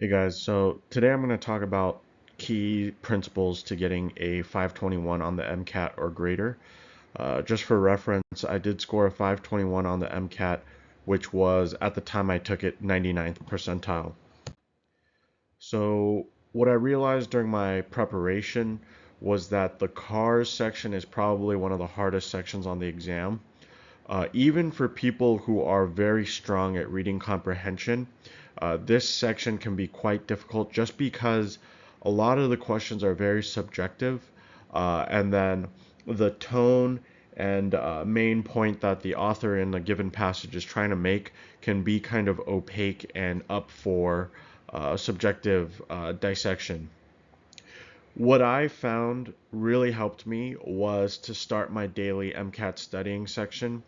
Hey guys, so today I'm going to talk about key principles to getting a 521 on the MCAT or greater. Just for reference, I did score a 521 on the MCAT, which was at the time I took it 99th percentile. So what I realized during my preparation was that the cars section is probably one of the hardest sections on the exam. Even for people who are very strong at reading comprehension, this section can be quite difficult just because a lot of the questions are very subjective, and then the tone and main point that the author in a given passage is trying to make can be kind of opaque and up for subjective dissection. What I found really helped me was to start my daily MCAT studying section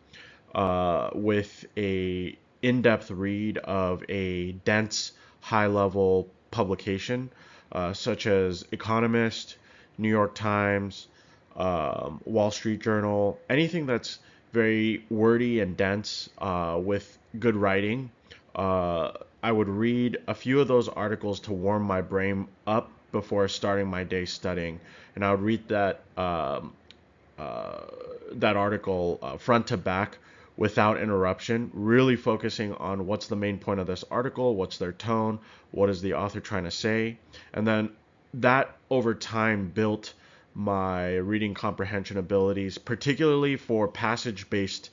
with a in-depth read of a dense, high-level publication such as Economist, New York Times, Wall Street Journal, anything that's very wordy and dense with good writing. Uh, I would read a few of those articles to warm my brain up before starting my day studying, and I would read uh, that article front to back without interruption, really focusing on what's the main point of this article, what's their tone, what is the author trying to say, and then that over time built my reading comprehension abilities, particularly for passage-based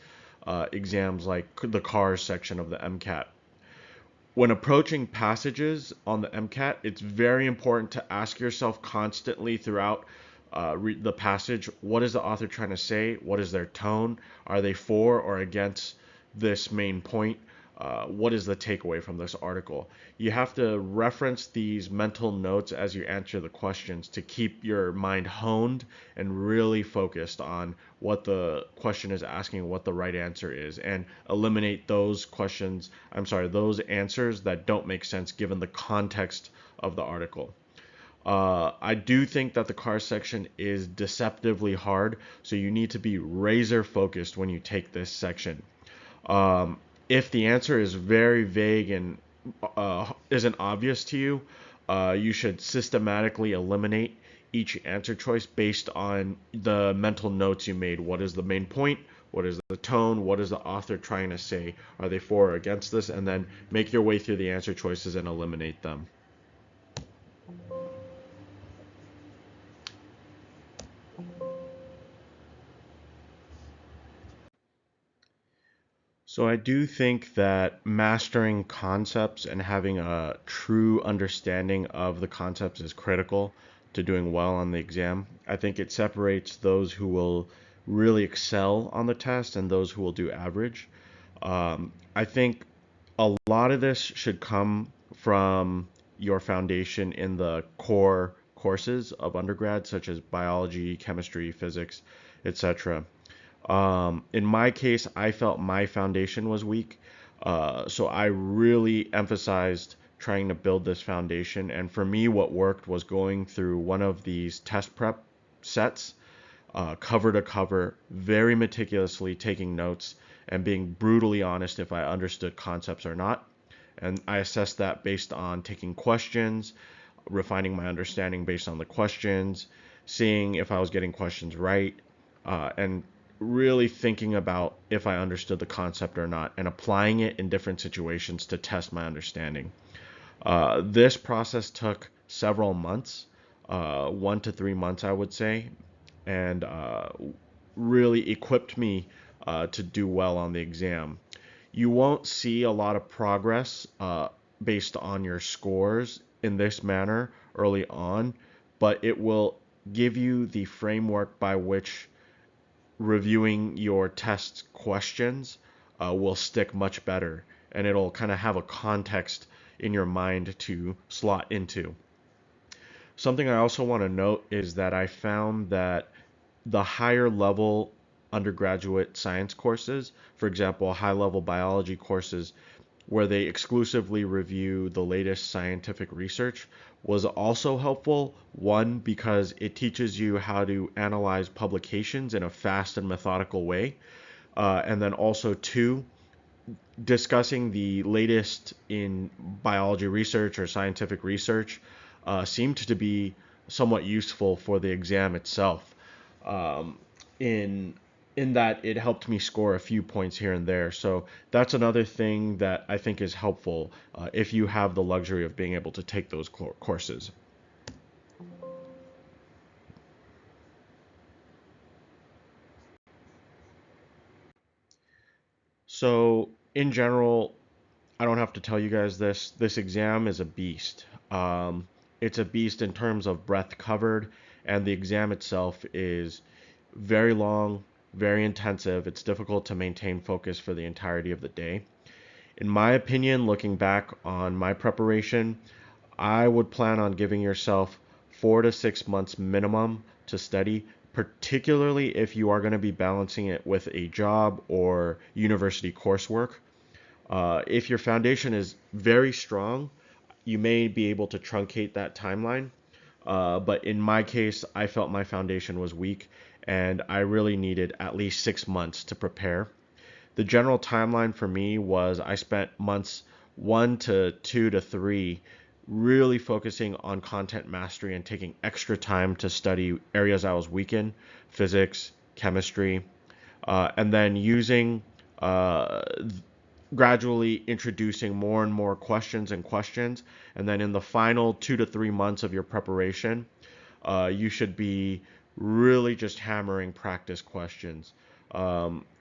exams like the cars section of the MCAT. When approaching passages on the MCAT, it's very important to ask yourself constantly throughout the passage, what is the author trying to say? What is their tone? Are they for or against this main point? What is the takeaway from this article? You have to reference these mental notes as you answer the questions to keep your mind honed and really focused on what the question is asking, what the right answer is, and eliminate those those answers that don't make sense given the context of the article. I do think that the car section is deceptively hard, so you need to be razor focused when you take this section. Um, if the answer is very vague and isn't obvious to you, you should systematically eliminate each answer choice based on the mental notes you made. What is the main point? What is the tone? What is the author trying to say? Are they for or against this? And then make your way through the answer choices and eliminate them. So I do think that mastering concepts and having a true understanding of the concepts is critical to doing well on the exam. I think it separates those who will really excel on the test and those who will do average. I think a lot of this should come from your foundation in the core courses of undergrad, such as biology, chemistry, physics, etc. In my case, I felt my foundation was weak. So I really emphasized trying to build this foundation. And for me, what worked was going through one of these test prep sets, cover to cover, very meticulously taking notes and being brutally honest if I understood concepts or not. And I assessed that based on taking questions, refining my understanding based on the questions, seeing if I was getting questions right, and really thinking about if I understood the concept or not and applying it in different situations to test my understanding. This process took several months, 1 to 3 months, I would say, and really equipped me to do well on the exam. You won't see a lot of progress based on your scores in this manner early on, but it will give you the framework by which reviewing your test questions will stick much better, and it'll kind of have a context in your mind to slot into. Something I also want to note is that I found that the higher level undergraduate science courses, for example, high level biology courses, where they exclusively review the latest scientific research, was also helpful. One, because it teaches you how to analyze publications in a fast and methodical way. And then also, two, discussing the latest in biology research or scientific research seemed to be somewhat useful for the exam itself. Um, in in that it helped me score a few points here and there. So that's another thing that I think is helpful if you have the luxury of being able to take those courses. So in general, I don't have to tell you guys this. This exam is a beast. It's a beast in terms of breadth covered, and the exam itself is very long, very intensive. It's difficult to maintain focus for the entirety of the day. In my opinion, looking back on my preparation, I would plan on giving yourself 4 to 6 months minimum to study, particularly if you are going to be balancing it with a job or university coursework. If your foundation is very strong, you may be able to truncate that timeline. But in my case, I felt my foundation was weak and I really needed at least 6 months to prepare. The general timeline for me was I spent months 1 to 2 to 3 really focusing on content mastery and taking extra time to study areas I was weak in, physics, chemistry, and then using uh, gradually introducing more and more questions. And then in the final 2 to 3 months of your preparation, you should be really just hammering practice questions.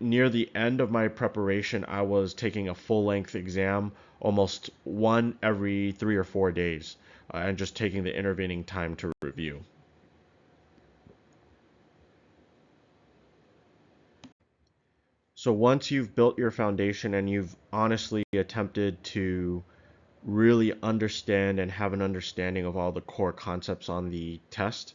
Near the end of my preparation, I was taking a full length exam almost one every 3 or 4 days, and just taking the intervening time to review. So once you've built your foundation and you've honestly attempted to really understand and have an understanding of all the core concepts on the test,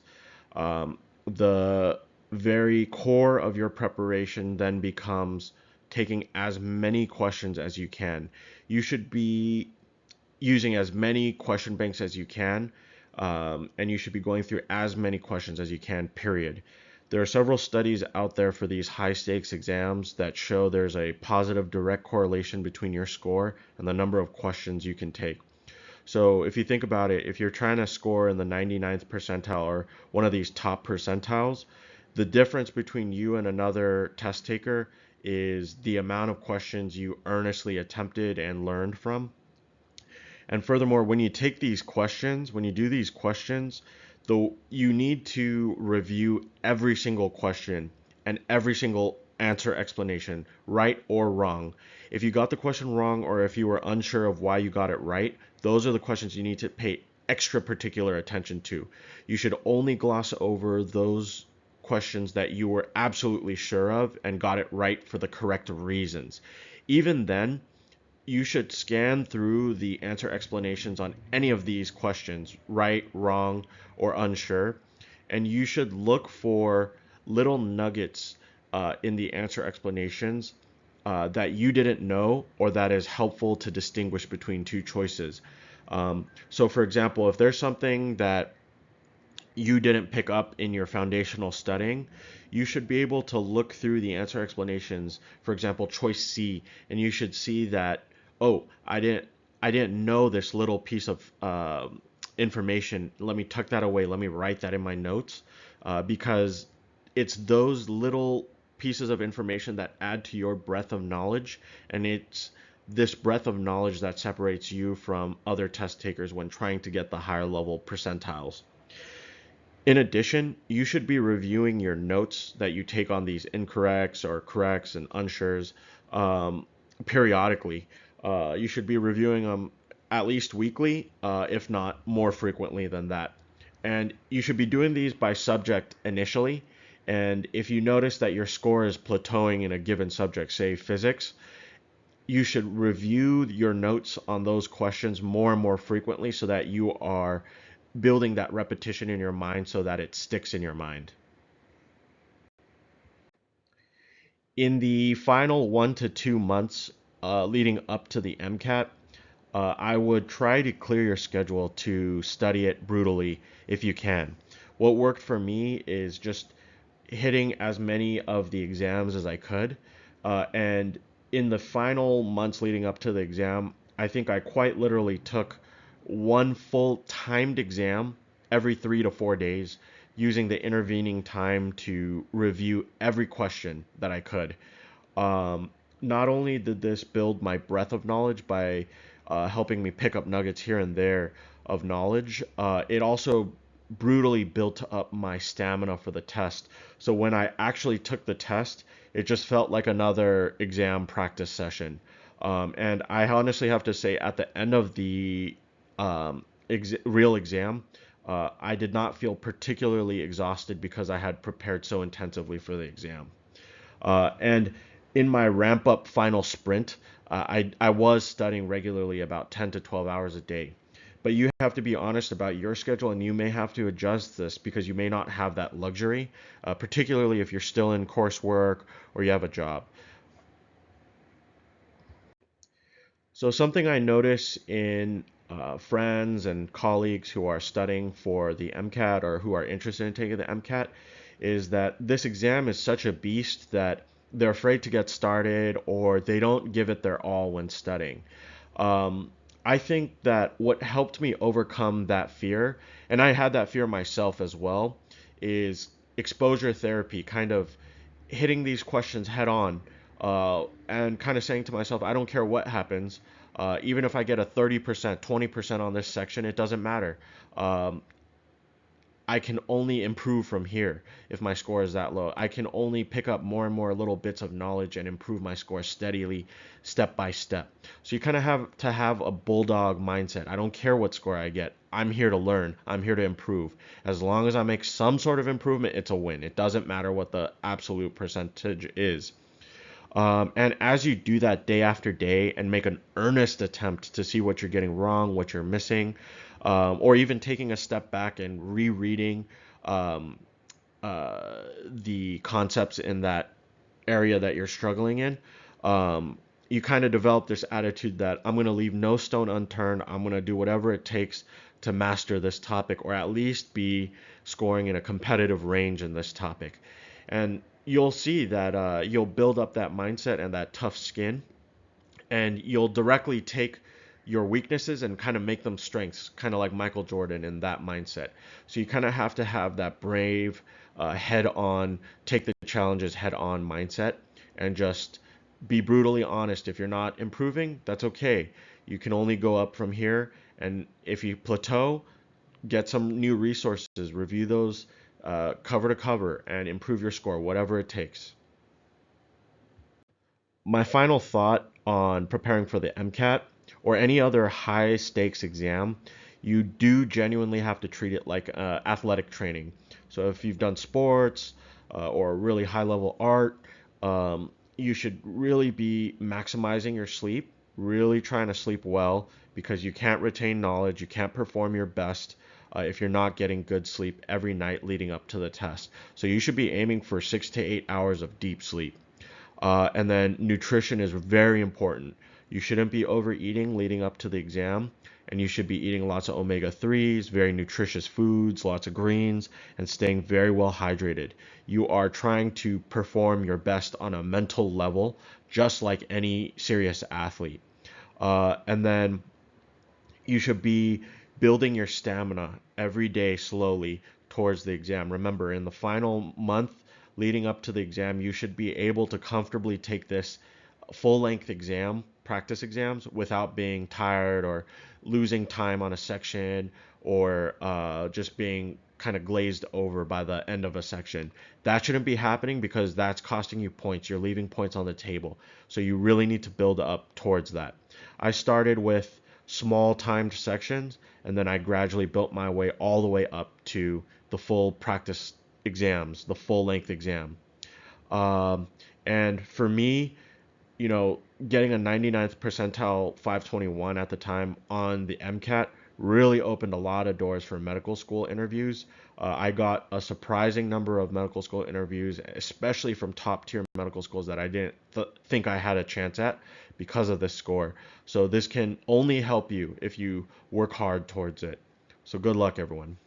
the very core of your preparation then becomes taking as many questions as you can. You should be using as many question banks as you can, and you should be going through as many questions as you can, period. There are several studies out there for these high stakes exams that show there's a positive direct correlation between your score and the number of questions you can take. So if you think about it, if you're trying to score in the 99th percentile or one of these top percentiles, the difference between you and another test taker is the amount of questions you earnestly attempted and learned from. And furthermore, when you take these questions, when you do these questions, though you need to review every single question and every single answer explanation, right or wrong. If you got the question wrong or if you were unsure of why you got it right, those are the questions you need to pay extra particular attention to. You should only gloss over those questions that you were absolutely sure of and got it right for the correct reasons. Even then, you should scan through the answer explanations on any of these questions, right, wrong, or unsure, and you should look for little nuggets in the answer explanations that you didn't know or that is helpful to distinguish between two choices. So, for example, if there's something that you didn't pick up in your foundational studying, you should be able to look through the answer explanations, for example, choice C, and you should see that, oh, I didn't know this little piece of information. Let me tuck that away. Let me write that in my notes, because it's those little pieces of information that add to your breadth of knowledge, and it's this breadth of knowledge that separates you from other test takers when trying to get the higher level percentiles. In addition, you should be reviewing your notes that you take on these incorrects or corrects and unsures um, periodically. You should be reviewing them at least weekly, if not more frequently than that. And you should be doing these by subject initially. And if you notice that your score is plateauing in a given subject, say physics, you should review your notes on those questions more and more frequently so that you are building that repetition in your mind so that it sticks in your mind. In the final 1 to 2 months leading up to the MCAT, I would try to clear your schedule to study it brutally if you can. What worked for me is just hitting as many of the exams as I could, and in the final months leading up to the exam, I think I quite literally took one full timed exam every 3 to 4 days, using the intervening time to review every question that I could. Um, Not only did this build my breadth of knowledge by helping me pick up nuggets here and there of knowledge, it also brutally built up my stamina for the test. So when I actually took the test, it just felt like another exam practice session. And I honestly have to say, at the end of the real exam, I did not feel particularly exhausted because I had prepared so intensively for the exam. And in my ramp up final sprint, I was studying regularly about 10 to 12 hours a day. But you have to be honest about your schedule, and you may have to adjust this because you may not have that luxury, particularly if you're still in coursework or you have a job. So, something I notice in friends and colleagues who are studying for the MCAT or who are interested in taking the MCAT is that this exam is such a beast that they're afraid to get started or they don't give it their all when studying. Um, I think that what helped me overcome that fear, and I had that fear myself as well, is exposure therapy, kind of hitting these questions head on, and kind of saying to myself, I don't care what happens. Even if I get a 30%, 20% on this section, it doesn't matter. Um, I can only improve from here if my score is that low. I can only pick up more and more little bits of knowledge and improve my score steadily, step by step. So you kind of have to have a bulldog mindset. I don't care what score I get. I'm here to learn. I'm here to improve. As long as I make some sort of improvement, it's a win. It doesn't matter what the absolute percentage is. And as you do that day after day and make an earnest attempt to see what you're getting wrong, what you're missing, or even taking a step back and rereading um, the concepts in that area that you're struggling in, you kind of develop this attitude that I'm going to leave no stone unturned. I'm going to do whatever it takes to master this topic or at least be scoring in a competitive range in this topic. And you'll see that you'll build up that mindset and that tough skin, and you'll directly take your weaknesses and kind of make them strengths, kind of like Michael Jordan in that mindset. So you kind of have to have that brave, head on, take the challenges head on mindset, and just be brutally honest. If you're not improving, that's okay. You can only go up from here. And if you plateau, get some new resources, review those cover to cover, and improve your score, whatever it takes. My final thought on preparing for the MCAT or any other high stakes exam, you do genuinely have to treat it like athletic training. So if you've done sports or really high level art, you should really be maximizing your sleep, really trying to sleep well because you can't retain knowledge, you can't perform your best if you're not getting good sleep every night leading up to the test. So you should be aiming for 6 to 8 hours of deep sleep. And then nutrition is very important. You shouldn't be overeating leading up to the exam, and you should be eating lots of omega 3s, very nutritious foods, lots of greens, and staying very well hydrated. You are trying to perform your best on a mental level, just like any serious athlete. And then you should be building your stamina every day slowly towards the exam. Remember, in the final month leading up to the exam, you should be able to comfortably take this full length exam, practice exams, without being tired or losing time on a section or just being kind of glazed over by the end of a section. That shouldn't be happening because that's costing you points. You're leaving points on the table. So you really need to build up towards that. I started with small timed sections, and then I gradually built my way all the way up to the full practice exams, the full length exam. Um, and for me, getting a 99th percentile 521 at the time on the MCAT really opened a lot of doors for medical school interviews. I got a surprising number of medical school interviews, especially from top tier medical schools that I didn't think I had a chance at because of this score. So this can only help you if you work hard towards it. So good luck, everyone.